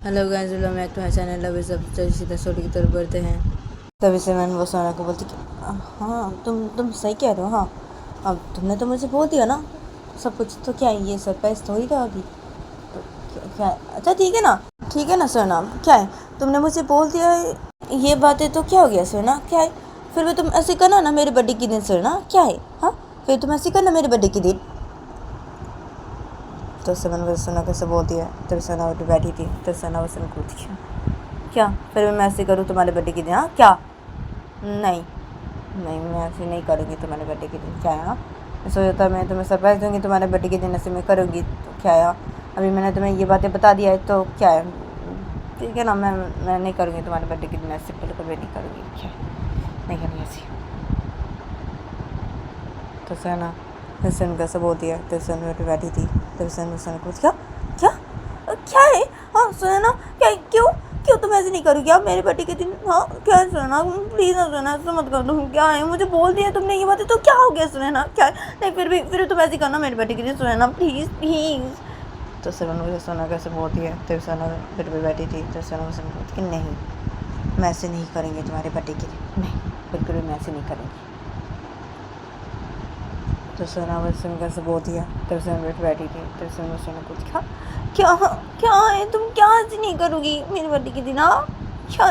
Hello guys, welcome back to my channel. अभी सब सीधा स्टोरी की तरफ बढ़ते हैं। तभी से मैंने वो सोना को बोलती कि हाँ तुम सही कह रहे हो। हाँ, अब तुमने तो मुझे बोल दिया ना सब कुछ, तो क्या ये सरप्राइज थोड़ी था अभी। तो क्या अच्छा ठीक है ना सोना, क्या है तुमने मुझे बोल दिया ये बातें, तो क्या हो गया सोना, क्या है फिर भी तुम ऐसे करना ना मेरे बर्थडे के दिन सोना, क्या है। हाँ, फिर तुम ऐसे करना मेरे बर्थडे के दिन। तो मैंने सोना कैसे बोल दिया। तब सोना उठ बैठी थी, तो सोना वसन को दिया क्या फिर मैं ऐसे करूँ तुम्हारे बर्थडे के दिन। हाँ क्या, नहीं नहीं मैं ऐसे नहीं करूँगी तुम्हारे बर्थडे के दिन। क्या है हाँ, मैं सोचा था मैं तुम्हें सरप्राइज़ दूँगी तुम्हारे बर्थडे के दिन, ऐसे मैं करूँगी तो क्या है। अभी मैंने तुम्हें ये बातें बता दिया है तो क्या है, ठीक है ना। मैं नहीं करूँगी तुम्हारे बर्थडे के दिन, ऐसे बिल्कुल भी नहीं करूँगी। क्या है, नहीं करूँगी ऐसी। तो सोना सन कैसे बोल दिया। तो सन उठ बैठी थी, तो सन कुछ क्या क्या क्या है। हाँ सोना, क्या क्यों क्यों तुम ऐसे नहीं करोगी आप मेरे बर्थडे के दिन। हाँ क्या है सोना, प्लीज़ ना सोना ऐसा मत कर दो। क्या है, मुझे बोल दिया तुमने ये बातें तो क्या हो गया सोना, क्या है। नहीं फिर तुम ऐसे करना मेरे बर्थडे के दिन सोना, प्लीज़ प्लीज़। तो सर मुझे सोना कैसे बोलती है। तो सोना फिर भी बैठी थी। तो सोना मुझसे बोलती कि नहीं मैं ऐसे नहीं करेंगे तुम्हारे बर्थडे के दिन, नहीं बिल्कुल भी मैं ऐसे नहीं करेंगी। तो सोना बस सुनकर से बोल दिया। तो सोना बैठी थी। तो सोना कुछ क्या क्या क्या है, तुम क्या ऐसे नहीं करोगी मेरे बर्थडे के दिन। हाँ क्या,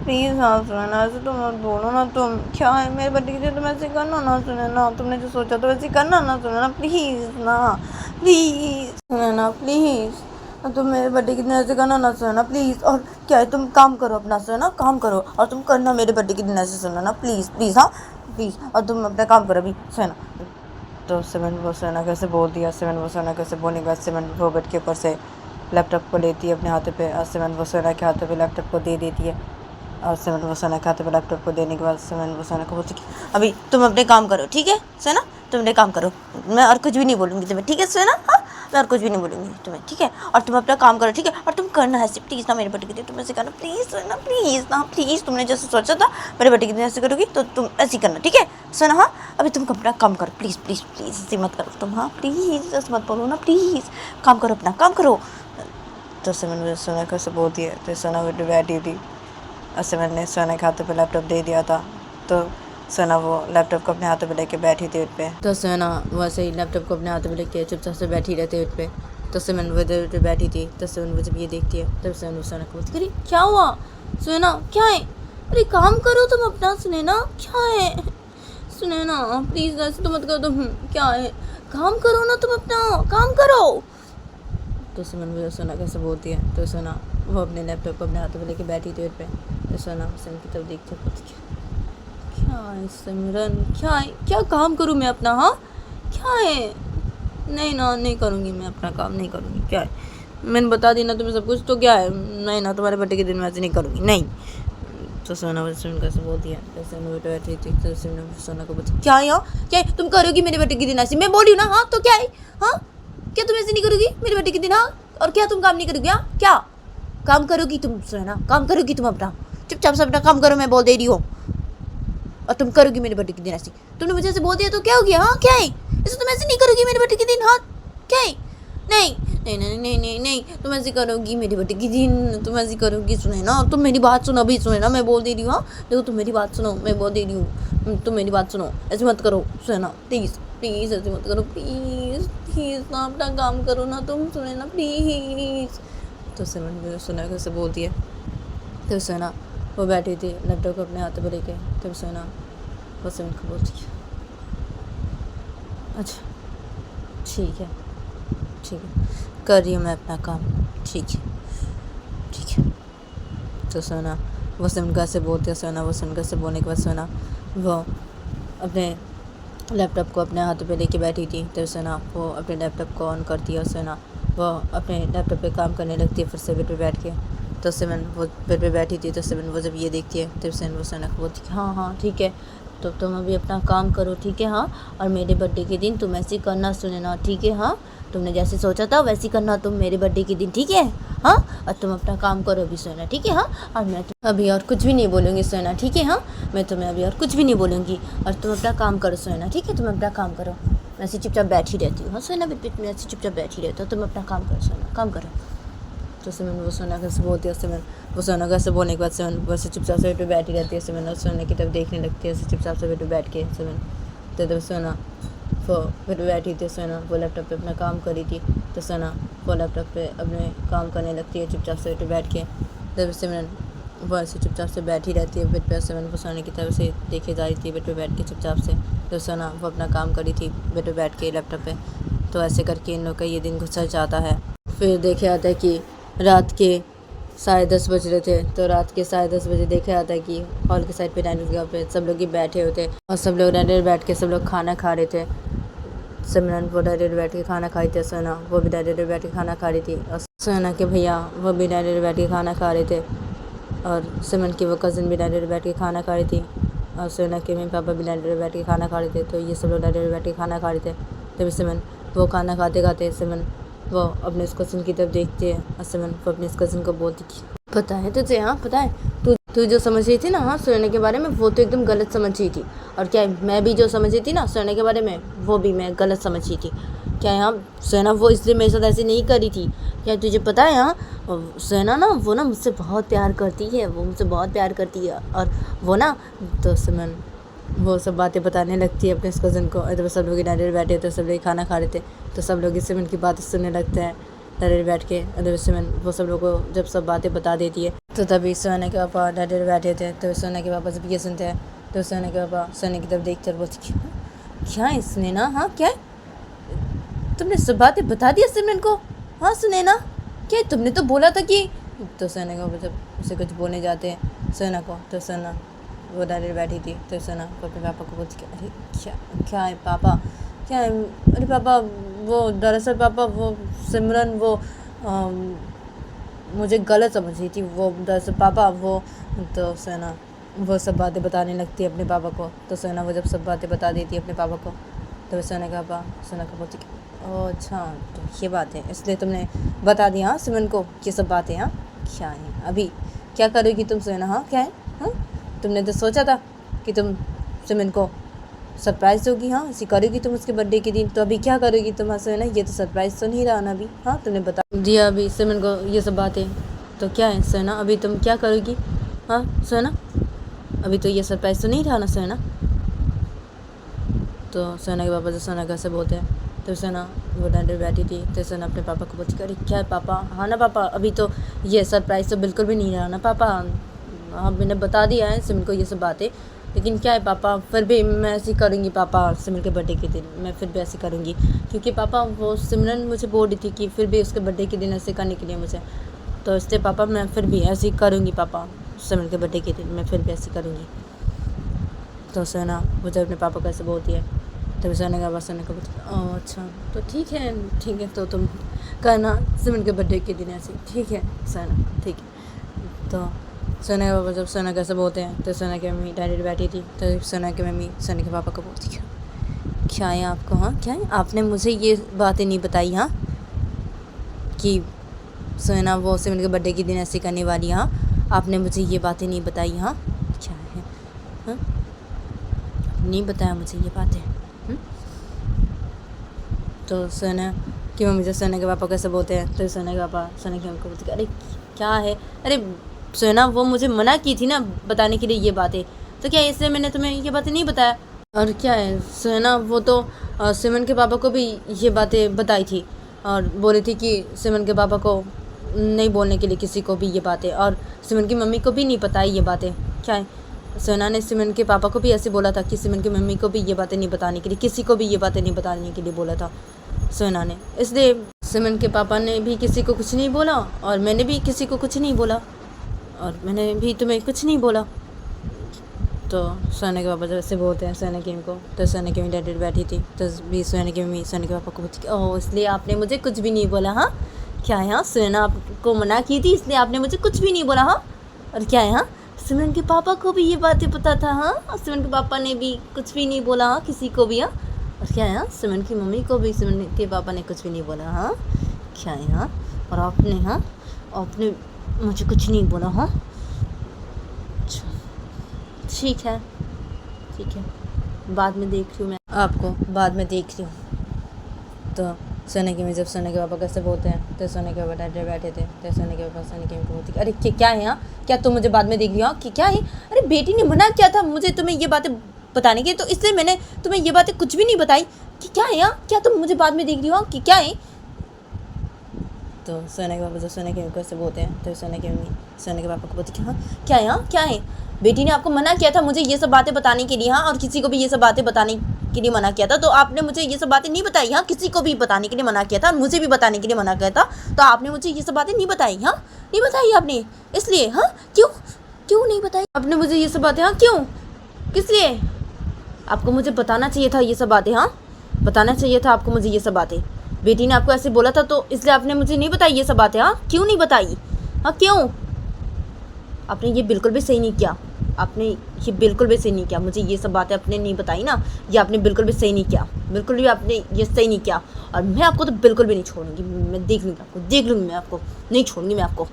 प्लीज़ हाँ सोना ऐसे तुम मत बोलो ना। तुम क्या है मेरे बर्थडे के दिन तुम ऐसे करना ना सुना ना, तुमने जो सोचा तो वैसे करना ना सुना ना, प्लीज़ ना प्लीज़ सुना ना प्लीज़। तुम मेरे बर्थडे के दिन ऐसे करना ना सुना प्लीज़। और क्या है, तुम काम करो अपना सुना, काम करो और तुम करना मेरे बर्थडे के दिन ऐसे सुना ना, प्लीज़ प्लीज़। हाँ प्लीज़, और तुम अपना काम करो अभी सुना। तो सेवन वो सोना कैसे बोल दिया। सेवन वो सोना कैसे बोलने के बाद सेवन वो बेड के ऊपर से लैपटॉप को लेती है अपने हाथों पे, और सेवन वो सोना के हाथों पे लैपटॉप को दे देती है। और सेवन वो सोना के हाथों पे लैपटॉप को देने के बाद सेवन वो सोना को बोलती है अभी तुम अपने काम करो, ठीक है सोना, तुम अपने काम करो, मैं और कुछ भी नहीं बोलूँगी तुम्हें, ठीक है सोना। हाँ मैं और कुछ भी नहीं बोलूँगी तुम्हें, ठीक है। और तुम अपना काम करो, ठीक है। और तुम करना ऐसे प्लीज़ ना मेरे बर्थडे के दिन तुम ऐसे करना, प्लीज़ सोना प्लीज़ ना प्लीज़। तुमने जैसे सोचा था मेरे बर्थडे के दिन ऐसे करोगी तो तुम ऐसे ही करना, ठीक है सोना। हाँ अभी तुम अपना काम करो प्लीज़ प्लीज़ प्लीज़, ऐसे मत करो तुम। हाँ प्लीज़ ऐसे मत बोलो ना, प्लीज़ काम करो अपना काम करो। तो सेवन सोना कैसे बोलती है। तो सोना बैठी थी और सेवन ने सोना के हाथों पे लैपटॉप दे दिया था। तो सोना वो लैपटॉप को अपने हाथों पे लेके बैठी थी उठ पे। तो सोना वैसे ही लैपटॉप को अपने हाथों पे लेके चुपचाप से बैठी रहती उठ पे। तो सेवन वो इधर उधर बैठी थी। तो सेवन वो जब ये देखती है तब सेवन सोना को बोलती अरे क्या हुआ सोना, क्या है, अरे काम करो तुम अपना सुने ना, क्या है सुने ना, प्लीज़ ऐसे तो मत करो तुम, क्या है काम करो ना तुम अपना काम करो। तो सिमरन मुझे सोना कैसे बोलती है। तो सोना वो अपने लैपटॉप को अपने हाथों में लेके बैठी थी पे। तो सोना सिमरन की तरफ देखते क्या है सिमरन, क्या है, क्या काम करूँ मैं अपना। हाँ क्या है, नहीं ना नहीं करूँगी मैं अपना काम, नहीं करूँगी। क्या है, मैंने बता दी ना तुम्हें सब कुछ, तो क्या है, नहीं ना तुम्हारे बर्थडे के दिन मैं ऐसे नहीं करूँगी, नहीं। तो सोना वो सिमरन कैसे बोलती है। तो सोना बेटे बैठी थी। तो सिमरन सोना को बोलती क्या है, यहाँ क्या है, तुम करोगी मेरे बर्थडे के दिन ऐसे, मैं बोल रही हूँ ना। हाँ तो क्या है, हाँ क्या तुम ऐसे नहीं करोगी मेरे बर्थडे के दिन। हाँ और क्या तुम काम नहीं करोगी, हाँ क्या काम करोगी तुम सोना, काम करोगी तुम अपना, चुपचाप से अपना काम करो, मैं बोल दे रही हूँ। और तुम करोगी मेरे बर्थडे के दिन ऐसे, तुमने मुझे ऐसे बोल दिया तो क्या हो गया। हाँ क्या है, ऐसे तुम ऐसे नहीं करोगी मेरे बर्थडे के दिन। हाँ क्या है, नहीं नहीं नहीं नहीं नहीं नहीं तुम ऐसे करोगी मेरे बर्थडे के दिन, तुम ऐसे करोगी सुने ना, तुम मेरी बात सुनो अभी सुने ना, मैं बोल दे रही हूँ। हाँ देखो तुम मेरी बात सुनो, मैं बोल दे रही हूँ, तुम मेरी बात सुनो, ऐसे मत करो सुने ना, प्लीज़ प्लीज़ ऐसे मत करो, प्लीज़ प्लीज़ ना अपना काम करो ना तुम सुने ना, प्लीज़। तो सिमरन सुना कैसे बोलती है। तो सुना वो बैठी थी लैपटॉप को अपने हाथों पर लेके। तब सुना वो सिमरन को बोलती है अच्छा ठीक है कर रही हूँ मैं अपना काम, ठीक है। तो सोना वो सिमरन से बोलते सोना वो सिमरन से बोलने के बाद सोना वो अपने लैपटॉप को अपने हाथों पे लेके बैठी थी। तो सोना वो अपने लैपटॉप को ऑन करती है और सोना वो अपने लैपटॉप पे काम करने लगती है फिर से बेड पे बैठ के। तो सिमरन वो बेड पे बैठी थी। तो सिमरन वो जब ये देखती है तो सिमरन वो सोना को बोलती है हाँ ठीक है, तो तुम अभी अपना काम करो, ठीक है। हाँ और मेरे बर्थडे के दिन तुम ऐसे करना सुने ना, ठीक है। हाँ तुमने जैसे सोचा था वैसे करना तुम मेरे बर्थडे के दिन, ठीक है। हाँ और तुम अपना काम करो अभी सोना, ठीक है। हाँ और मैं अभी और कुछ भी नहीं बोलूँगी सोना, ठीक है। हाँ मैं तुम्हें अभी और कुछ भी नहीं बोलूँगी और तुम अपना काम करो सोना, ठीक है। तुम अपना काम करो, मैं ऐसे चुपचाप बैठी रहती हूँ। हाँ सोना बेट में ऐसे चुपचाप बैठी रहती हूँ, तुम अपना काम करो सोना, काम करो। तो सिमरन वो सोना कैसे बोलती है, सिमरन वो सोना कैसे बोलने के बाद सिमरन वैसे चुपचाप से बेड पे बैठी रहती है। सिमरन और सोना की तरफ देखने लगती है ऐसे चुपचाप से बेड पे बैठ के। सिमरन तो तब सोना वो बेड पे बैठी थी, सोना वो लैपटॉप पे अपना काम करी थी। तो सोना वो लैपटॉप पे अपने काम करने लगती है चुपचाप से बेड पे बैठ के। तब सिमरन वो ऐसे चुपचाप से बैठी रहती है बेड पे। सिमरन वो सोने की तरफ से देखे जा रही थी बेड पे बैठ के चुपचाप से। तो सोना वो अपना काम करी थी बेड पे बैठ के लैपटॉप पे। तो ऐसे करके इन लोग का ये दिन गुजर जाता है। फिर देखे आता है कि रात के 10:30 बज रहे थे। तो रात के 10:30 बजे देखा जाता है कि हॉल के साइड पे डाइनिंग जगह पे सब लोग ही बैठे हुए थे और सब लोग डाइनिंग बैठ के सब लोग खाना खा रहे थे। सिमरन वो डायरेक्ट बैठ के खाना खाई थी, सोना वो भी डायरेक्ट बैठ के खाना खा रही थी और सोना के भैया वो भी डायरेक्ट बैठ के खाना खा रहे थे और सिमरन की वो कज़न भी डायरेक्ट बैठ के खाना खा रही थी और सोना के मम्मी पापा भी डायरेक्ट बैठ के खाना खा रहे थे। तो ये सब लोग डायरेक्ट बैठ के खाना खा रहे थे। तभी सिमरन वो खाना खाते खाते सिमरन वो अपने इस कज़न की तरफ देखती है और सिमरन वो अपने इस कज़न को बोलती कि पता है तुझे, हाँ पता है, तू जो समझ रही थी ना हाँ सोने के बारे में वो तो एकदम गलत समझ रही थी। और क्या है, मैं भी जो समझ रही थी ना सोने के बारे में वो भी मैं गलत समझ रही थी। क्या है, हाँ सोना वो इसलिए मेरे साथ ऐसे नहीं करी थी। क्या तुझे पता है, हाँ सोना ना वो ना मुझसे बहुत प्यार करती है, वो मुझसे बहुत प्यार करती है और वो ना। तो सिमरन वो सब बातें बताने लगती है अपने इस कज़न को। तो सब लोग डायरेक्ट बैठे थे, सब लोग खाना खा रहे थे। तो सब लोग सिमरन की बातें सुनने लगते हैं डायरेक्ट बैठ के। और सिमरन वो सब लोग को जब सब बातें बता देती है तो तभी सोना के पापा डायरेक्ट बैठे थे। तो सोना के पापा जब ये सुनते हैं तो सोना के पापा सोने की तरफ देखते और बोलते क्या है इसने ना, हाँ क्या है, तुमने सब बातें बता दिया सिमरन को, हाँ सुने ना, क्या है, तुमने तो बोला था कि। तो सोना के पापा जब उसे कुछ बोलने जाते हैं सोना को तो सोना वो डायरेक्ट बैठी थी। तो सोना अपने पापा को बोलती अरे क्या है पापा, क्या है, अरे पापा वो दरअसल पापा वो सिमरन वो मुझे गलत समझ रही थी वो दरअसल पापा वो। तो सोना वो सब बातें बताने लगती है अपने पापा को। तो सोना वो जब सब बातें बता देती है अपने पापा को तो सोना का पापा सोना का बोलती ओह अच्छा तो ये बात है, इसलिए तुमने बता दिया हाँ सिमरन को ये सब बातें, हाँ क्या है, अभी क्या करोगी तुम सोना, हाँ क्या है, हाँ तुमने तो सोचा था कि तुम सिमरन को सरप्राइज़ होगी, हाँ इसी करोगी तुम उसके बर्थडे के दिन, तो अभी क्या करोगी तुम, हाँ सोना ये तो सरप्राइज़ तो नहीं रहा ना अभी, हाँ तुमने बता दिया अभी सिमरन को ये सब बातें, तो क्या है सोना अभी तुम क्या करोगी, हाँ सोना अभी तो ये सरप्राइज़ तो नहीं रहा ना सोना। तो सोना के पापा जो सोना कैसे बोलते हैं तो सोना वो डांडे बैठी थी। तो सोना अपने पापा को बोलती अरे क्या है पापा, हाँ ना पापा अभी तो ये सरप्राइज़ तो बिल्कुल भी नहीं रहा ना पापा, हाँ मैंने बता दिया है सिमरन को ये सब बातें, लेकिन क्या है पापा फिर भी मैं ऐसे करूँगी पापा, सिमरन के बर्थडे के दिन मैं फिर भी ऐसे करूँगी क्योंकि पापा वो सिमरन मुझे बोल रही थी कि फिर भी उसके बर्थडे के दिन ऐसे करने के लिए मुझे, तो इसलिए पापा मैं फिर भी ऐसे करूँगी पापा, सिमरन के बर्थडे के दिन मैं फिर भी ऐसे करूँगी। तो सोना वो जब अपने पापा को ऐसे बोलती है तभी सोने का सोने को बोलती ओह अच्छा तो ठीक है तो तुम करना सिमरन के बर्थडे के दिन ऐसे, ठीक है सोना ठीक है। तो सोना के पापा जब सोना कैसे बोलते हैं तो सोना की मम्मी डायरेक्ट बैठी थी। तो सोना की मम्मी सोने के पापा को बोलती क्या है आपको, हाँ क्या है आपने मुझे ये बातें नहीं बताई, हाँ कि सोना वो सिमरन के बर्थडे के दिन ऐसे करने वाली, हाँ आपने मुझे ये बातें नहीं बताई, हाँ क्या है, हाँ नहीं बताया मुझे ये बातें। तो सोना की मम्मी जब सोना के पापा कैसे बोलते हैं तो सोना के पापा सोना की मम्मी को बोलते अरे क्या है, अरे सोना वो मुझे मना की थी ना बताने के लिए ये बातें, तो क्या इसलिए मैंने तुम्हें ये बातें नहीं बताया। और क्या है सोना वो तो सिमरन के पापा को भी ये बातें बताई थी और बोली थी कि सिमरन के पापा को नहीं बोलने के लिए किसी को भी ये बातें, और सिमरन की मम्मी को भी नहीं पता है ये बातें। क्या है सोना ने सिमरन के पापा को भी ऐसे बोला था कि सिमरन की मम्मी को भी ये बातें नहीं बताने के लिए, किसी को भी ये बातें नहीं बताने के लिए बोला था सोना ने, इसलिए सिमरन के पापा ने भी किसी को कुछ नहीं बोला और मैंने भी किसी को कुछ नहीं बोला और मैंने भी तुम्हें कुछ नहीं बोला। तो सोना के पापा जब ऐसे बोलते हैं सोना की मम्मी को तो सोना की मम्मी डायरेक्ट बैठी थी। तो भी सोना की मम्मी सोना के पापा को बोलती ओह इसलिए आपने मुझे कुछ भी नहीं बोला, हाँ क्या है, हाँ सोना आपको मना की थी इसलिए आपने मुझे कुछ भी नहीं बोला, हाँ और क्या है, हाँ सिमरन के पापा को भी ये बातें पता था, हाँ और सिमरन के पापा ने भी कुछ भी नहीं बोला, हाँ किसी को भी, हाँ और क्या है, हाँ सिमरन की मम्मी को भी सिमरन के पापा ने कुछ भी नहीं बोला, हाँ क्या है, हाँ और आपने मुझे कुछ नहीं बोला, हाँ अच्छा ठीक है बाद में देख रही हूँ मैं आपको, बाद में देख रही हूँ। तो सोने की जब सोने के पापा कैसे बोलते हैं तो सोने के पापा डैडी बैठे थे तो सोने के पापा सोने की बोलती अरे क्या है यहाँ, क्या तुम मुझे बाद में देख रही हो कि क्या है, अरे बेटी ने मना किया था मुझे तुम्हें ये बातें बताने की, तो इसलिए मैंने तुम्हें ये बातें कुछ भी नहीं बताई कि क्या है यहाँ, क्या तुम मुझे बाद में देख रही हो कि क्या है। तो सोने के पापा जब सोने के कैसे बोलते हैं तो सोने के पापा को बोलते कि हाँ क्या है यहाँ, क्या है, बेटी ने आपको मना किया था मुझे ये सब बातें बताने के लिए, हाँ, और किसी को भी ये सब बातें बताने के लिए मना किया था, तो आपने मुझे ये सब बातें नहीं बताई, हाँ, किसी को भी बताने के लिए मना किया था और मुझे भी बताने के लिए मना किया था, तो आपने मुझे ये सब बातें नहीं बताई, हाँ, नहीं बताई आपने, इसलिए, हाँ, क्यों क्यों नहीं बताई आपने मुझे ये सब बातें, हाँ, क्यों, किस लिए, आपको मुझे बताना चाहिए था ये सब बातें, हाँ, बताना चाहिए था आपको मुझे ये सब बातें, बेटी ने आपको ऐसे बोला था तो इसलिए आपने मुझे नहीं बताई ये सब बातें, हाँ, क्यों नहीं बताई, हाँ, क्यों, आपने ये बिल्कुल भी सही नहीं किया, आपने ये बिल्कुल भी सही नहीं किया, मुझे ये सब बातें आपने नहीं बताई ना, ये आपने बिल्कुल भी सही नहीं किया, बिल्कुल भी आपने ये सही नहीं किया, और मैं आपको तो बिल्कुल भी नहीं छोड़ूंगी, मैं देख लूँगी मैं आपको नहीं छोड़ूंगी, मैं आपको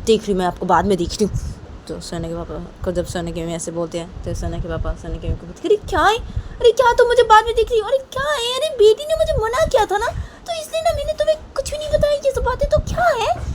देख रही, मैं आपको बाद में देख रही हूँ। तो सोने के पापा को जब सोने के में ऐसे बोलते हैं तो सोने के पापा सोने के को बोलते अरे क्या है, अरे क्या तुम मुझे बाद में देख रही हो, अरे क्या है, अरे बेटी ने मुझे मना किया था ना, तो इसलिए ना मैंने तुम्हें कुछ भी नहीं बताया ये सब बातें, तो क्या है।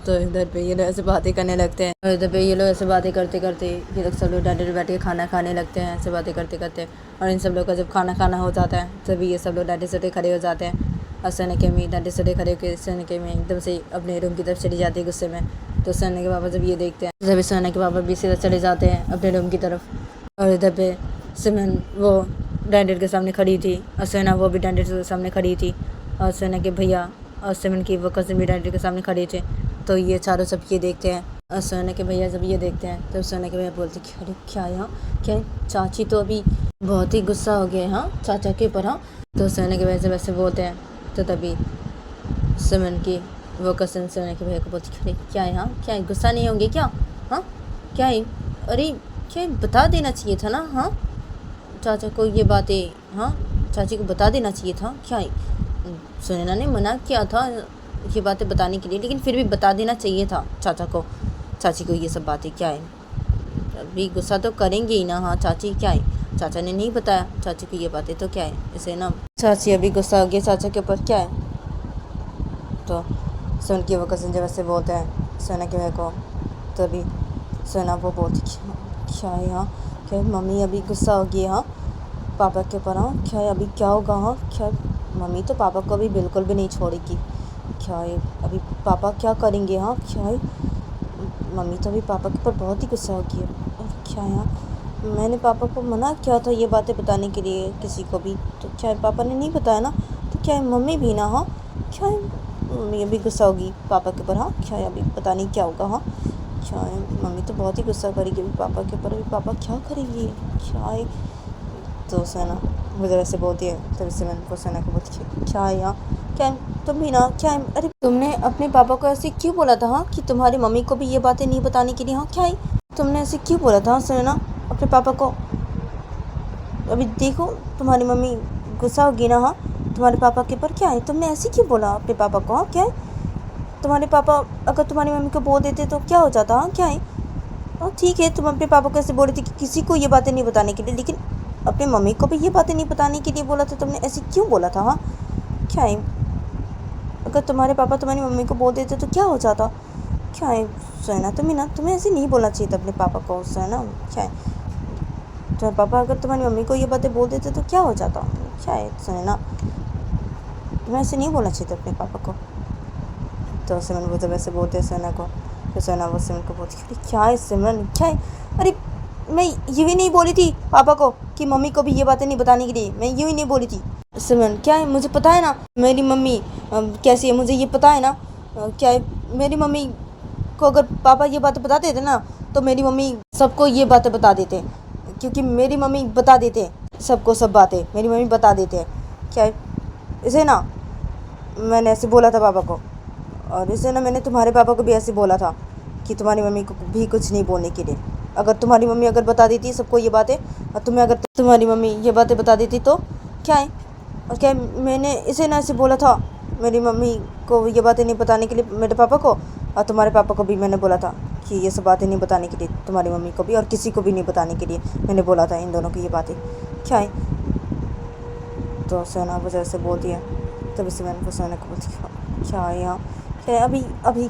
तो इधर पे ये लोग ऐसे बातें करने लगते हैं और इधर पे ये लोग ऐसे बातें करते करते ये लोग सब लोग डांडे बैठ के खाना खाने लगते हैं, ऐसे बातें करते करते, और इन सब लोग का जब खाना खाना हो जाता है तभी ये सब लोग डांडे सटे खड़े हो जाते हैं, और सोने के में डांडे सटे खड़े होकर सोने के में एकदम से अपने रूम की तरफ चली जाती है गुस्से में। तो सोने के पापा जब ये देखते हैं तभी सोने के पापा भी सीधा चले जाते हैं अपने रूम की तरफ, और इधर पे सिमरन वो डांडे के सामने खड़ी थी और सोना वो भी डांडे के सामने खड़ी थी, और सोना के भैया और सिमरन की वो कज़न भी डांडे के सामने खड़े थे। तो ये चारों सब ये देखते हैं और सोने के भैया जब ये देखते हैं तो सोने के भैया बोलते कि अरे क्या यहाँ, क्या चाची तो अभी बहुत ही गुस्सा हो गया है, हाँ, चाचा के ऊपर, हाँ। तो सोने के भैया जब ऐसे बोलते हैं तो तभी सिमरन की वो कज़न सोने के भैया को बोलती अरे क्या है, हाँ, क्या है, गुस्सा नहीं होंगे क्या, हाँ, क्या है, अरे क्या बता देना चाहिए था ना, हाँ, चाचा को ये बातें, हाँ, चाची को बता देना चाहिए था, क्या है, सुनैना ने मना किया था ये बातें बताने के लिए, लेकिन फिर भी बता देना चाहिए था चाचा को, चाची को ये सब बातें, क्या है, अभी गुस्सा तो करेंगे ही ना, हाँ, चाची क्या है, चाचा ने नहीं बताया चाची को ये बातें, तो क्या है, इसे ना चाची अभी गुस्सा हो गया चाचा के ऊपर, क्या है। तो सोन की वो कज़न जब ऐसे बोलते हैं सोना के मेरे को, तभी सोना वो बोलती क्या है, हाँ, क्या मम्मी अभी गुस्सा हो गई, हाँ, पापा के ऊपर, हाँ, क्या है, अभी क्या होगा, हाँ, क्या मम्मी तो पापा को अभी बिल्कुल भी नहीं छोड़ेगी, क्या है, अभी पापा क्या करेंगे, हाँ, क्या है, मम्मी तो अभी पापा के ऊपर बहुत ही गुस्सा हो गई है, क्या है, हाँ, मैंने पापा को मना किया था ये बातें बताने के लिए किसी को भी, तो क्या है, पापा ने नहीं बताया ना, तो क्या है, मम्मी भी ना, हाँ, क्या है, मम्मी अभी गुस्सा होगी पापा के ऊपर, हाँ, क्या है, अभी पता नहीं क्या होगा, हाँ, क्या है, मम्मी तो बहुत ही गुस्सा करेगी अभी पापा के ऊपर, अभी पापा क्या करेंगे, क्या है। तो सोना मुझे वैसे बोलती है तभी से मैंने सोना को बोलती क्या है यहाँ, क्या है, तुम भी ना, क्या है, अरे तुमने अपने पापा को ऐसे क्यों बोला था, हाँ, कि तुम्हारी मम्मी को भी ये बातें नहीं बताने के लिए, हाँ, क्या है, तुमने ऐसे क्यों बोला था सोना अपने पापा को, अभी देखो तुम्हारी मम्मी गुस्सा होगी ना, हाँ, तुम्हारे पापा के ऊपर, क्या है, तुमने ऐसे क्यों बोला अपने पापा को, हाँ, क्या है, तुम्हारे पापा अगर तुम्हारी मम्मी को बोल देते तो क्या हो जाता, हाँ, क्या है, हाँ, ठीक है, तुम अपने पापा को ऐसे बोल रही थी कि किसी को ये बातें नहीं बताने के लिए, लेकिन अपनी मम्मी को भी ये बातें नहीं बताने के लिए बोला था, तुमने ऐसे क्यों बोला था, हाँ, क्या है, अगर तुम्हारे पापा तुम्हारी मम्मी को बोल देते तो क्या हो जाता, क्या है, सोना तुम्हें ऐसे नहीं बोलना चाहिए था अपने पापा को, सोना, क्या है, तुम्हारे पापा अगर तुम्हारी मम्मी को ये बातें बोल देते तो क्या हो जाता, क्या है, सोना तुम्हें ऐसे नहीं बोलना चाहिए था अपने पापा को। तो सिमरन वो जब ऐसे बोलते हैं सोना को, तो सोना वो सिमरन को बोलती है क्या है सिमरन, क्या है, अरे मैं यूँ ही नहीं बोली थी पापा को कि मम्मी को भी ये बातें नहीं बताने के लिए, मैं यूँ ही नहीं बोली थी सिमरन, क्या है, मुझे पता है ना मेरी मम्मी कैसी है, मुझे ये पता है ना, क्या है, मेरी मम्मी को अगर पापा ये बातें बता देते ना तो मेरी मम्मी सबको ये बातें बता देते, क्योंकि मेरी मम्मी बता देते सबको सब बातें, मेरी मम्मी बता देते हैं, क्या है, इसे ना मैंने ऐसे बोला था पापा को, और इसे ना मैंने तुम्हारे पापा को भी ऐसे बोला था कि तुम्हारी मम्मी को भी कुछ नहीं बोलने के लिए, अगर तुम्हारी मम्मी अगर बता देती सबको ये बातें, और तुम्हें अगर तुम्हारी मम्मी ये बातें बता देती तो क्या है, और क्या है, मैंने इसे ना ऐसे बोला था मेरी मम्मी को ये बातें नहीं बताने के लिए मेरे पापा को, और तुम्हारे पापा को भी मैंने बोला था कि ये सब बातें नहीं बताने के लिए तुम्हारी मम्मी को भी, और किसी को भी नहीं बताने के लिए मैंने बोला था इन दोनों की ये बातें, क्या है। तो सोना वजह से बोलती है। तभी सिमरन वो सोना को बोलती है क्या है यहाँ, क्या है अभी अभी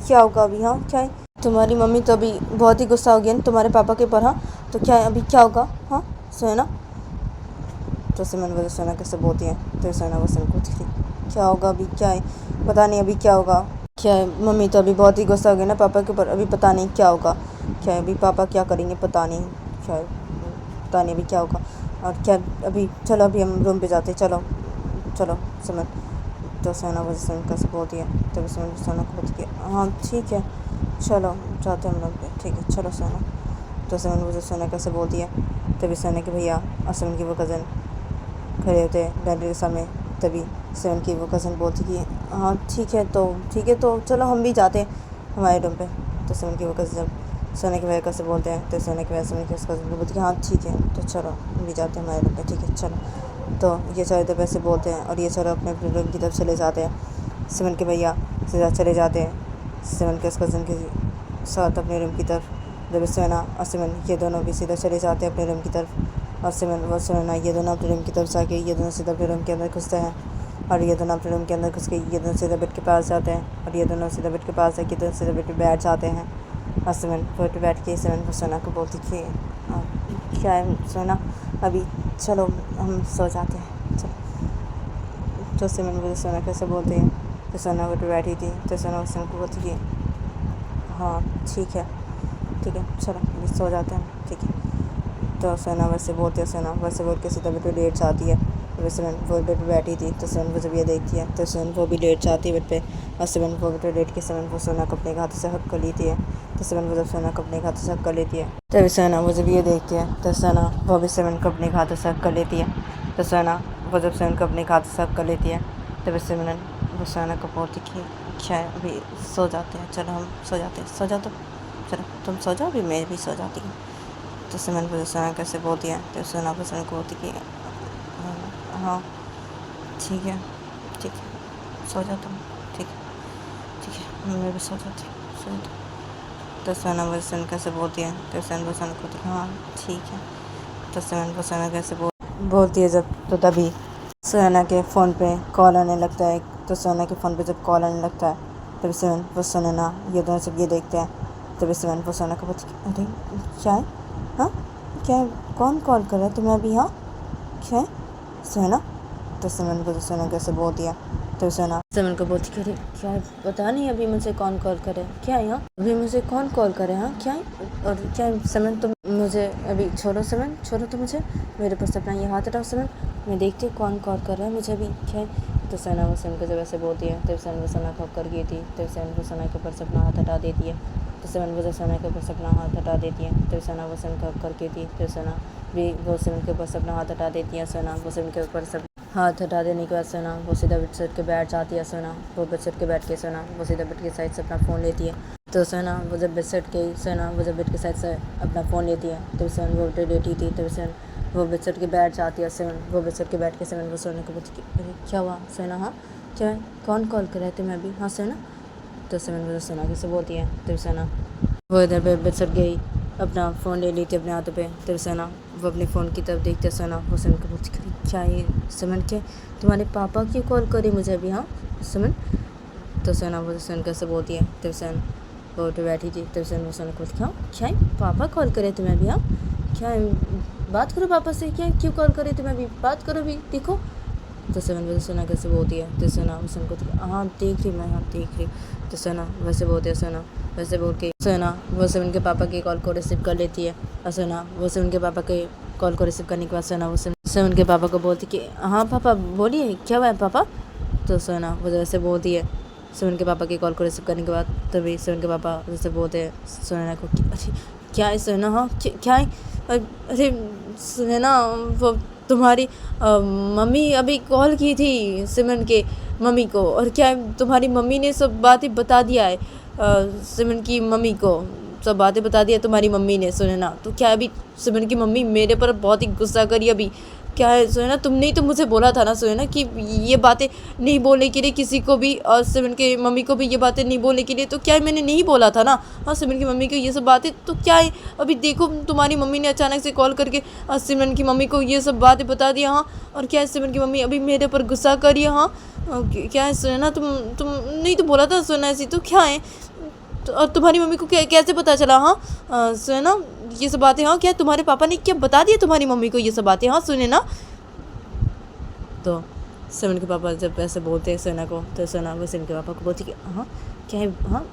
क्या होगा अभी, हाँ क्या है, तुम्हारी मम्मी तो अभी बहुत ही गुस्सा हो गई ना तुम्हारे पापा के ऊपर, हाँ तो क्या है अभी क्या होगा, हाँ सोना। तो सिमरन वजह सोना कैसे बोलती है। तो सोना वसन को बोलती है क्या होगा अभी, क्या है पता नहीं अभी क्या होगा, क्या है मम्मी तो अभी बहुत ही गुस्सा हो गई ना पापा के ऊपर, अभी पता नहीं क्या होगा, क्या है अभी पापा क्या करेंगे पता नहीं, क्या है पता नहीं अभी क्या होगा। और क्या अभी चलो अभी हम रूम पे जाते, चलो चलो सिमरन। तो सोना वजह से कैसे बोलती है। तभी सिमरन सोना को बोलती है हाँ ठीक है चलो जाते हैं हम रूम पे, ठीक है चलो सोना। तो सिमरन वजह सोना कैसे बोलती है। तभी सोना के भैया और सिमरन की वो कज़न खड़े होते हैं डैडी के सामने। तभी सिमरन की वो कज़न बोलती कि हाँ ठीक है तो चलो हम भी जाते हैं हमारे रूम पे। तो सिमरन की वो कज़न सोने के भैया कैसे बोलते हैं। तो सोने के भैया सिमरन की उस कज़न को बोलती है हाँ ठीक है तो चलो हम भी जाते हैं हमारे रूम पे, ठीक है चलो। तो ये सारे तो पैसे बोलते हैं और ये सारे अपने अपने रूम की तरफ चले जाते हैं। सिमरन के भैया सीधा चले जाते हैं सिमरन के उस कज़न के साथ अपने रूम की तरफ। जब सोना और सिमरन ये दोनों भी सीधा चले जाते हैं अपने रूम की तरफ। और सिमरन व सोना ये दोनों अपने रूम की तरफ जाके ये दोनों सीधा अपने रूम के अंदर घुसते हैं। और ये दोनों अपने रूम के अंदर घुस के ये दोनों सीधा बेड के पास जाते हैं। और ये दोनों सीधा बेड के पास आके दोनों सीधा बेड पे बैठ जाते हैं। और सिमरन बेड पे बैठ के सिमरन को सोना को बोलती कि क्या है सोना अभी चलो हम सो जाते हैं चलो। तो सिमरन मुझे सोना कैसे बोलते हैं। तो सोना बेड पे बैठी थी। तो सोना सिमरन को बोलती कि हाँ ठीक है चलो अभी सो जाते हैं, ठीक है। तो सोना वैसे बोलते हैं, सोना वैसे बोल के सीधा बेड पे लेट जाती है। वैसे सिमरन वो बेड पे बैठी थी तो सिमरन वो जब ये देखती है तो सिमरन वो भी लेट जाती है बेड पे। और सिमरन वो बेड पे लेट के सिमरन वो सोना को अपने हाथों से हक कर लेती है। तो सिमरन वो जब सोना को अपने हाथों से हक कर लेती है तभी सोना वो जब ये देखती है तो सोना वो भी सिमरन को अपने हाथों से हक कर लेती है। तो सोना वो जब सिमरन को अपने हाथों से हक कर लेती है तभी सिमरन वो सोना को बोलती कि क्या है अभी सो जाते हैं, चलो हम सो जाते हैं, सो जाओ तो चलो तुम सो जाओ अभी मैं भी सो जाती हूँ। तो सिमरन को सोना कैसे बोलती है। तो सोना को सिमरन को बोलती कि हाँ ठीक है सो जाओ तुम, ठीक है मैं भी सो जाती हूँ, सो जाती। तो सोना वो सिमरन कैसे बोलती है। तो सिमरन को सोना को बोलती है हाँ ठीक है। तो सिमरन को सोना कैसे बोलती है जब तो तभी सोना के फ़ोन पे कॉल आने लगता है। तो सोना के फ़ोन पे जब कॉल आने लगता है तभी सिमरन वो सोना ये दोनों सब ये देखते हैं। तभी सिमरन वो सोना को बोलती है अरे क्या है, हाँ क्या है कौन कॉल कर रहा है तुम्हें अभी, हाँ क्या है सोना। तो सिमरन को सोना कैसे बोलती है। तो सोना सिमरन को बोलती है अरे क्या है पता नहीं अभी मुझे कौन कॉल करे, क्या है यहाँ अभी मुझे कौन कॉल करे, हाँ क्या है और क्या है सिमरन तुम मुझे अभी छोड़ो, सिमरन छोड़ो तो मुझे, मेरे ऊपर से अपना ये हाथ हटाओ सिमरन, मैं देखती हूँ कौन कॉल कर रहा है मुझे अभी, क्या है। तो सोना वो सिमरन को जब ऐसे बोलती है तो सिमरन वो सोना को कर गई थी। तो सिमरन वो सोना के ऊपर से अपना हाथ हटा देती है। तो सिमरन वो सोना के ऊपर से अपना हाथ हटा देती है। तो सोना वो सिमरन को करके थी। तो सोना भी वो सिमरन के ऊपर से अपना हाथ हटा देती है। सोना वो सिमरन के ऊपर से हाथ हटा देने के बाद सोना वो सीधा बेड सेट के बैठ जाती है। सोना वो बेड सेट के बैठ के सोना वो सीधा बेड के साइड से अपना फ़ोन लेती है। तो सोना वो जब बेड सेट के सोना वो जब बेड के साइड से अपना फ़ोन लेती है तो सोना वो बेड लेटी थी। तो सोना वो बेड सेट के बैठ जाती है। सोना वो बेड सेट के बैठ के सोना वो सोने को बोलती है अरे क्या हुआ सोना, हाँ क्या है कौन कॉल कर रहे थे मैं अभी, हाँ सोना। तो सिमरन मुझे सोना कैसे बोलती है। तो सोना वो इधर पे बिछड़ गई अपना फ़ोन ले ली थी अपने हाथों पे। तो सोना वो अपने फ़ोन की तरफ देखते सोना वो सिमरन को बोलती है क्या ये सिमरन के तुम्हारे पापा क्यों कॉल करी मुझे अभी, हाँ सिमरन। तो सोना वो सिमरन कैसे बोलती है। तो सोना वो उठ बैठी थी। तो सोना वो सोना को बोलती है हाँ क्या है पापा कॉल करे तुम्हें अभी, हाँ क्या है बात करो पापा से, क्या क्यों कॉल करे तुम्हें अभी, बात करो अभी देखो। तो सोना कैसे बोलती है। तो सोना वो सिमरन को हाँ देख रही मैं, हाँ देख रही। तो सोना वैसे बोलती है। सोना वैसे बोल के सोना वो सिमरन के पापा के कॉल को रिसीव कर लेती है। और सोना वो सिमरन के पापा के कॉल को रिसीव करने के बाद सोना वो सिमरन के पापा को बोलती कि हाँ पापा बोलिए क्या हुआ है पापा। तो सोना वो वैसे बोलती है सिमरन के पापा के कॉल को रिसीव करने के बाद। तभी सिमरन के पापा जैसे बोलते हैं सोना को कि अरे क्या है सोना, हाँ क्या है अरे सोना वो तुम्हारी मम्मी अभी कॉल की थी सिमरन के मम्मी को, और क्या तुम्हारी मम्मी ने सब बातें बता दिया है सिमरन की मम्मी को, सब बातें बता दिया तुम्हारी मम्मी ने सुने ना। तो क्या अभी सिमरन की मम्मी मेरे पर बहुत ही गुस्सा करी अभी, क्या है सोना, तुमने ही तो मुझे बोला था ना सोना कि ये बातें नहीं बोलने के लिए किसी को भी, और सिमरन के मम्मी को भी ये बातें नहीं बोलने के लिए। तो क्या है, मैंने नहीं बोला था ना। हाँ, सिमरन की मम्मी को ये सब बातें, तो क्या है अभी देखो तुम्हारी मम्मी ने अचानक से कॉल करके सिमरन की मम्मी को ये सब बातें बता दिया। हाँ, और क्या है सिमरन की मम्मी अभी मेरे पर गुस्सा करी है। हाँ, क्या है सोना, तुम नहीं तो बोला था सोना ऐसी, तो क्या है तो, और तुम्हारी मम्मी को कैसे पता चला। हाँ सुने ना ये सब बातें। हाँ, क्या तुम्हारे पापा ने क्या बता दिया तुम्हारी मम्मी को ये सब बातें। हाँ सुने ना। तो सिमरन के पापा जब ऐसे बोलते हैं सोना को, तो सोना वो सिमरन के पापा को बोलती कि हाँ क्या है, हाँ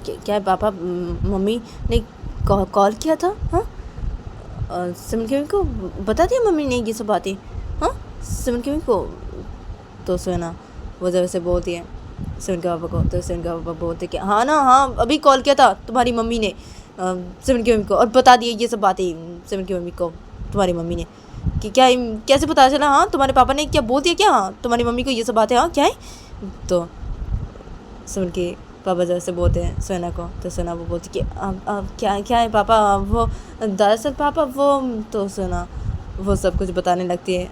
क्या है पापा, मम्मी ने कॉल किया था। हाँ, सिमरन की मम्मी को बता दिया मम्मी ने ये सब बातें। हाँ, सिमरन की मम्मी को। तो सोना वो जब ऐसे बोलती है सिमरन के पापा को, तो सिमरन के पापा बोलते कि हाँ ना, हाँ अभी कॉल किया था तुम्हारी मम्मी ने सिमरन की मम्मी को, और बता दिए ये सब बातें सिमरन की मम्मी को तुम्हारी मम्मी ने, कि क्या कैसे पता चला। हाँ, तुम्हारे पापा ने क्या बोल दिया क्या। हाँ, तुम्हारी मम्मी को ये सब बातें। हाँ, क्या है। तो सिमरन के पापा जैसे बोलते हैं सोना को, तो सोना वो बोलती कि अब क्या है पापा, वो दरअसल पापा वो, तो सोना वो सब कुछ बताने लगती है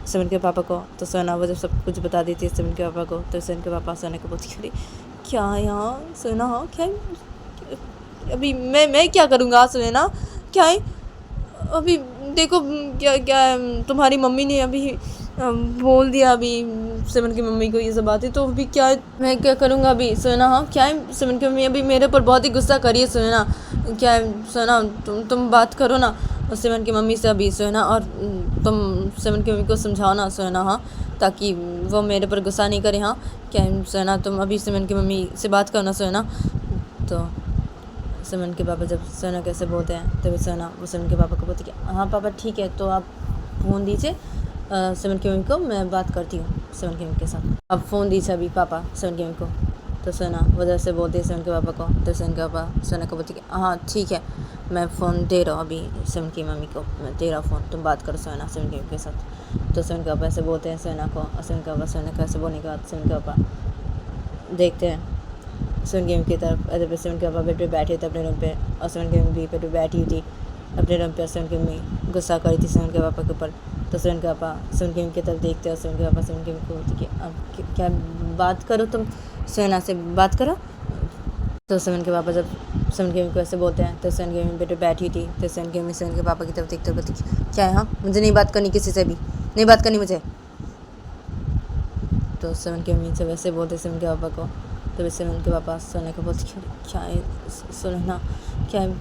सिमरन के पापा को। तो सोना वो जब सब कुछ बता देती है सिमरन के पापा को, तो सिमरन के पापा सोना को बोलती अरे क्या है। हाँ सोना, हाँ क्या है, अभी मैं क्या करूँगा सोना, क्या है अभी देखो क्या क्या तुम्हारी मम्मी ने अभी बोल दिया अभी सिमरन की मम्मी को ये सब बातें, तो अभी क्या है, मैं क्या करूँगा अभी सोना। हाँ, क्या है सिमरन की मम्मी अभी मेरे पर बहुत ही गुस्सा करिए सोना। क्या है सोना, तुम बात करो ना सिमरन की मम्मी से अभी सोना, और तुम सिमरन की मम्मी को समझाओ ना सोना। हाँ, ताकि वो मेरे पर गुस्सा नहीं करे। हाँ, क्या है सोना, तुम अभी सिमरन की मम्मी से बात करो ना सोना। तो सिमरन के पापा जब सोना कैसे बोलते हैं, तो सोना वो सिमरन के पापा को बोलती कि हाँ पापा ठीक है, तो आप फ़ोन दीजिए सिमरन की मम्मी को, मैं बात करती हूँ सिमरन की मम्मी के साथ। अब फ़ोन दीजिए अभी पापा सिमरन की मम्मी को। तो सोना वो जैसे बोलती है सिमरन के पापा को, तो सिमरन के पापा सोना को बोलती कि हाँ ठीक है, मैं फ़ोन दे रहा हूँ अभी सिमरन की मम्मी को, मैं दे रहा हूँ फ़ोन, तुम बात करो सोना सिमरन की मम्मी के साथ। तो सिमरन के पापा ऐसे बोलते हैं सोना को, और सिमरन के पापा सोना को ऐसे बोलने के बाद सिमरन के पापा देखते हैं सिमरन की मम्मी की तरफ। अरे सिमरन के पापा बेड पे बैठे थे अपने रूम पे, और सिमरन की मम्मी बेड पे बैठी थी अपने रूम पे। सिमरन की मम्मी गुस्सा करी थी सिमरन के पापा के ऊपर। तो सिमरन के पापा सिमरन की मम्मी की तरफ देखते, और सिमरन के पापा सिमरन की मम्मी को बोलती कि अब क्या बात करो, तुम सोना से बात करो। तो सिमरन के पापा जब सिमरन की मम्मी को ऐसे बोलते हैं, तो सिमरन की मम्मी बेटे बैठी थी। तो सिमरन की मम्मी सिमरन के पापा की तरफ देखते हुए बोलती क्या है, हाँ मुझे नहीं बात करनी किसी से भी, नहीं बात करनी मुझे। तो सिमरन की मम्मी से वैसे बोलते सिमरन के पापा को। तो वैसे सिमरन के पापा सोना को बोलते क्या है सुनना, क्या है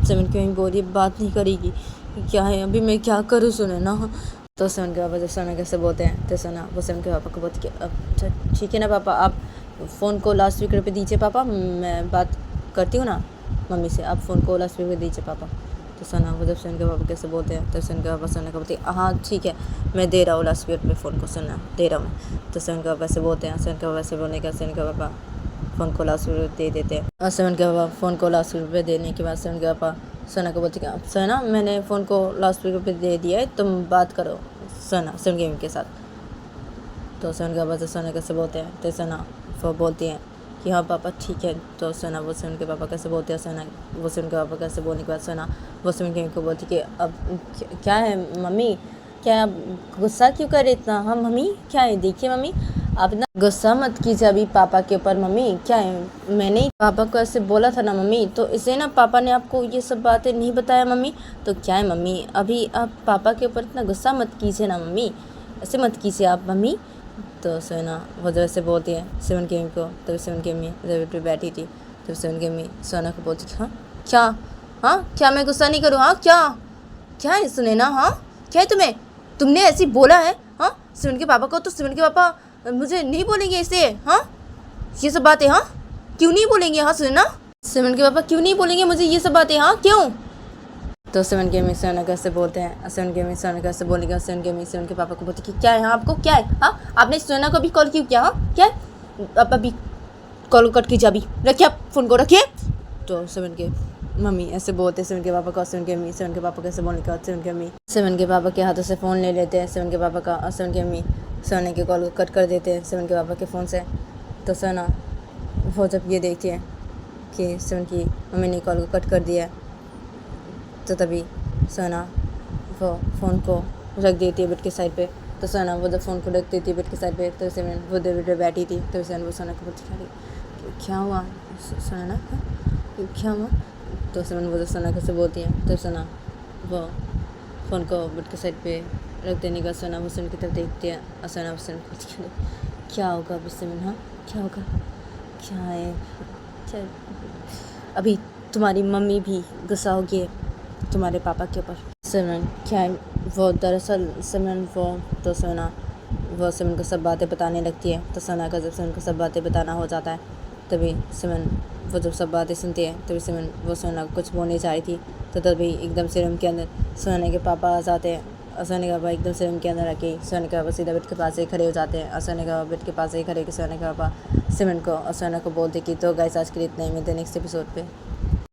सिमरन की मम्मी बोल रही बात नहीं करेगी, क्या है अभी मैं क्या करूँ सुने ना। तो सिमरन के पापा जब सोना कैसे बोलते हैं, तो सोना वो सिमरन के पापा को बोलती कि अच्छा ठीक है ना पापा, आप फ़ोन को लाउड स्पीकर पे दीजिए पापा, मैं बात करती हूँ ना मम्मी से, आप फ़ोन को लाउड स्पीकर पे दीजिए पापा। तो सोना वो जब सिमरन के पापा कैसे बोलते हैं, तो सिमरन के पापा सोना को बोलती है हाँ ठीक है, मैं दे रहा हूँ लाउड स्पीकर पे फ़ोन को, सुनना दे रहा हूँ मैं। तो सिमरन के पापा ऐसे बोलते हैं, सिमरन के पापा ऐसे बोलने का सिमरन के पापा फ़ोन को लाउड स्पीकर पे दे देते हैं। और सिमरन के पापा फ़ोन को लाउड स्पीकर पे देने के बाद सिमरन के पापा सोना को बोलती है सोना मैंने फ़ोन को लाउड स्पीकर पे दे दिया है, तुम बात करो सोना सिमरन की मम्मी के साथ। तो सिमरन के पापा से सोना कैसे बोलते हैं, तो सोना वो बोलती हैं कि हाँ पापा ठीक है। तो सोना वो सिमरन के पापा कैसे बोलते हैं, सोना वो सिमरन के पापा कैसे बोलने के बाद सोना वो सिमरन की मम्मी को बोलती कि अब क्या है मम्मी, क्या आप गुस्सा क्यों कर रहे इतना। हाँ मम्मी क्या है, देखिए मम्मी आप ना गुस्सा मत कीजिए अभी पापा के ऊपर। मम्मी क्या है, मैंने ही पापा को ऐसे बोला था ना मम्मी, तो इसलिए ना पापा ने आपको ये सब बातें नहीं बताया मम्मी। तो क्या है मम्मी, अभी आप पापा के ऊपर इतना गुस्सा मत कीजिए ना मम्मी, ऐसे मत कीजिए आप मम्मी। तो सोना वो जब ऐसे बोलती है सिमरन की मम्मी को, तो सिमरन की मम्मी जब पे बैठी थी, तो सिमरन की मम्मी सोना को बोलती हाँ क्या, हाँ क्या मैं गुस्सा नहीं करूँ, हाँ क्या क्या है सुने ना, हाँ क्या है तुम्हें, तुमने ऐसे बोला है हाँ सिमरन के पापा को। तो सिमरन के पापा मुझे नहीं बोलेंगे ऐसे, हाँ ये सब बातें, हाँ क्यों नहीं बोलेंगे, हाँ सुने ना सिमरन के पापा क्यों नहीं बोलेंगे मुझे ये सब बातें, हाँ क्यों। तो सिमरन की मम्मी सोना कैसे बोलते हैं, सिमरन की मम्मी सोना कैसे बोलेंगे, सिमरन की मम्मी सिमरन के पापा को बोलती कि क्या है, हाँ आपको क्या है, हाँ आपने सोना को भी कॉल क्यों किया, हाँ क्या है, अब अभी कॉल कट कीजिए, अभी रखिए आप फ़ोन को रखिए। तो सिमरन के मम्मी ऐसे बोलते हैं सिमरन के पापा को, सिमरन की मम्मी सिमरन के पापा कैसे बोलने के बाद सिमरन की मम्मी सिमरन के पापा के हाथों से फ़ोन ले लेते हैं सिमरन के पापा का, और सिमरन की मम्मी सोना के कॉल कट कर देते हैं सिमरन के पापा के फ़ोन से। तो सोना वो जब ये देखती है कि सिमरन की मम्मी ने कॉल को कट कर दिया, तो तभी सोना वो फ़ोन को रख देती है बेड के साइड पे। तो सोना वो जब फ़ोन को रख देती है बेड के साइड पे, तो सिमरन वो बेड पे बैठी थी। तो सिमरन वो सोना को बोलती है क्या हुआ सोना, क्या हुआ? तो सिमरन वो जब सोना को से बोलती है, तो सोना वो फ़ोन को बेड के साइड पे रख देने का सोना वो सिमरन की तरफ देखती है और सोना वो सिमरन को बोलती है क्या होगा अभी सिमरन, हाँ क्या होगा, क्या है, क्या अभी तुम्हारी मम्मी भी गुस्सा होगी है तुम्हारे पापा के ऊपर। सिमरन क्या है वो, दरअसल सिमरन वो तो सोना वो सिमरन को सब बातें बताने लगती है। तो सोना का जब सिमरन को सब बातें बताना हो जाता है, तभी सिमरन वो जब सब बातें सुनती है, तभी सिमरन वो सोना को कुछ बोलने जा रही थी। तो तभी एकदम से रूम के अंदर सोने के पापा आ जाते हैं और सोने के पापा एकदम से रूम के अंदर आके सोने के पापा सीधा बेड के पास ही खड़े हो जाते हैं और सोने के पापा बेड के पास ही खड़े होकर सोने के पापा सिमरन को और सोना को बोलते कि तो गाइस आज के लिए इतना ही, मिलते हैं नेक्स्ट एपिसोड पे।